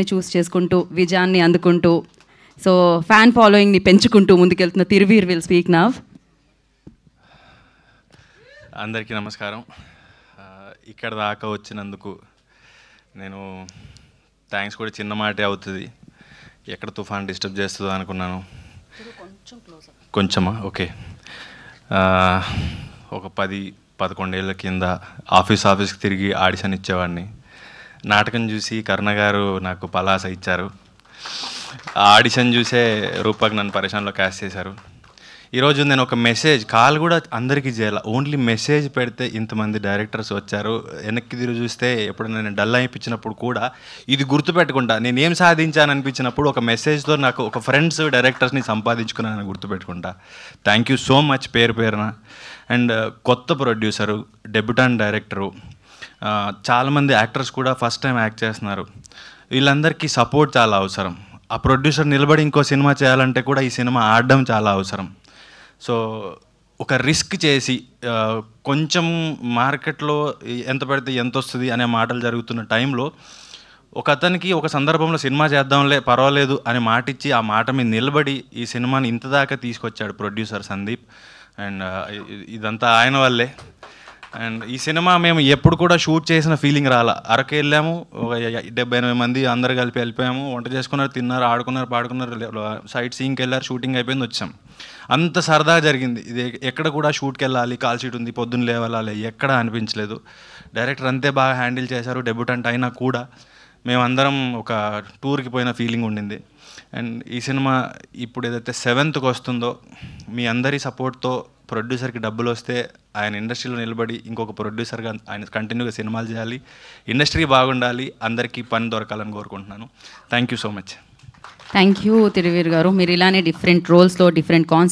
చూస్ చేసుకుంటూ విజయాన్ని అందుకుంటూ సో ఫ్యాన్ ఫాలోయింగ్ని పెంచుకుంటూ ముందుకెళ్తున్న తిరువీర్ విల్ స్పీక్ నౌ. అందరికీ నమస్కారం. ఇక్కడ దాకా వచ్చినందుకు నేను థ్యాంక్స్ కూడా చిన్న మాటే అవుతుంది. ఎక్కడ తుఫాన్ డిస్టర్బ్ చేస్తుందో అనుకున్నాను. కొంచెమా ఓకే. ఒక 10-11 ఏళ్ళ కింద ఆఫీస్కి తిరిగి ఆడిషన్ ఇచ్చేవాడిని. నాటకం చూసి కరుణ గారు నాకు పలాస ఇచ్చారు. ఆడిషన్ చూసే రూపక్ నన్ను పరిశ్రమలో క్యాస్ట్ చేశారు. ఈరోజు నేను ఒక మెసేజ్ కాల్ కూడా అందరికీ చేయాలి, ఓన్లీ మెసేజ్ పెడితే ఇంతమంది డైరెక్టర్స్ వచ్చారు. వెనక్కి తిరిగి చూస్తే ఎప్పుడైనా నేను డల్ అయిపించినప్పుడు కూడా ఇది గుర్తుపెట్టుకుంటా. నేను ఏం సాధించాను అనిపించినప్పుడు ఒక మెసేజ్తో నాకు ఒక ఫ్రెండ్స్ డైరెక్టర్స్ని సంపాదించుకున్నానని గుర్తుపెట్టుకుంటా. థ్యాంక్ యూ సో మచ్ పేరున. అండ్ కొత్త ప్రొడ్యూసరు, డెబ్యూటాంట్ డైరెక్టరు, చాలామంది యాక్టర్స్ కూడా ఫస్ట్ టైం యాక్ట్ చేస్తున్నారు. వీళ్ళందరికీ సపోర్ట్ చాలా అవసరం. ఆ ప్రొడ్యూసర్ నిలబడి ఇంకో సినిమా చేయాలంటే కూడా ఈ సినిమా ఆడడం చాలా అవసరం. సో ఒక రిస్క్ చేసి కొంచెం మార్కెట్లో ఎంత పెడితే ఎంత వస్తుంది అనే మాటలు జరుగుతున్న టైంలో ఒక అతనికి ఒక సందర్భంలో సినిమా చేద్దాంలే పర్వాలేదు అని మాట ఇచ్చి ఆ మాట మీద నిలబడి ఈ సినిమాని ఇంత దాకా తీసుకొచ్చాడు ప్రొడ్యూసర్ సందీప్. అండ్ ఇదంతా ఆయన వల్లే. అండ్ ఈ సినిమా మేము ఎప్పుడు కూడా షూట్ చేసిన ఫీలింగ్ రాలా. అరకు వెళ్ళాము, 70-80 మంది అందరు కలిపి వెళ్ళిపోయాము. వంట చేసుకున్నారు, తిన్నారు, ఆడుకున్నారు, పాడుకున్నారు, సైట్ సీయింగ్కి వెళ్ళారు, షూటింగ్ అయిపోయింది, వచ్చాం. అంత సరదాగా జరిగింది. ఇది ఎక్కడ కూడా షూట్కి వెళ్ళాలి, కాల్ షీట్ ఉంది, పొద్దున్న లేవాలి, ఎక్కడ అనిపించలేదు. డైరెక్టర్ అంతే బాగా హ్యాండిల్ చేశారు. డెబ్యూటెంట్ అయినా కూడా మేమందరం ఒక టూర్కి పోయిన ఫీలింగ్ ఉండింది. అండ్ ఈ సినిమా ఇప్పుడు ఏదైతే 7th వస్తుందో మీ అందరి సపోర్ట్తో ప్రొడ్యూసర్కి డబ్బులు వస్తే ఆయన ఇండస్ట్రీలో నిలబడి ఇంకొక ప్రొడ్యూసర్గా ఆయన కంటిన్యూగా సినిమాలు చేయాలి, ఇండస్ట్రీ బాగుండాలి, అందరికీ పని దొరకాలని కోరుకుంటున్నాను. Thank you so much. Thank you Thiruveer గారు. మీరు ఇలానే డిఫరెంట్ రోల్స్లో డిఫరెంట్ కాన్సెప్ట్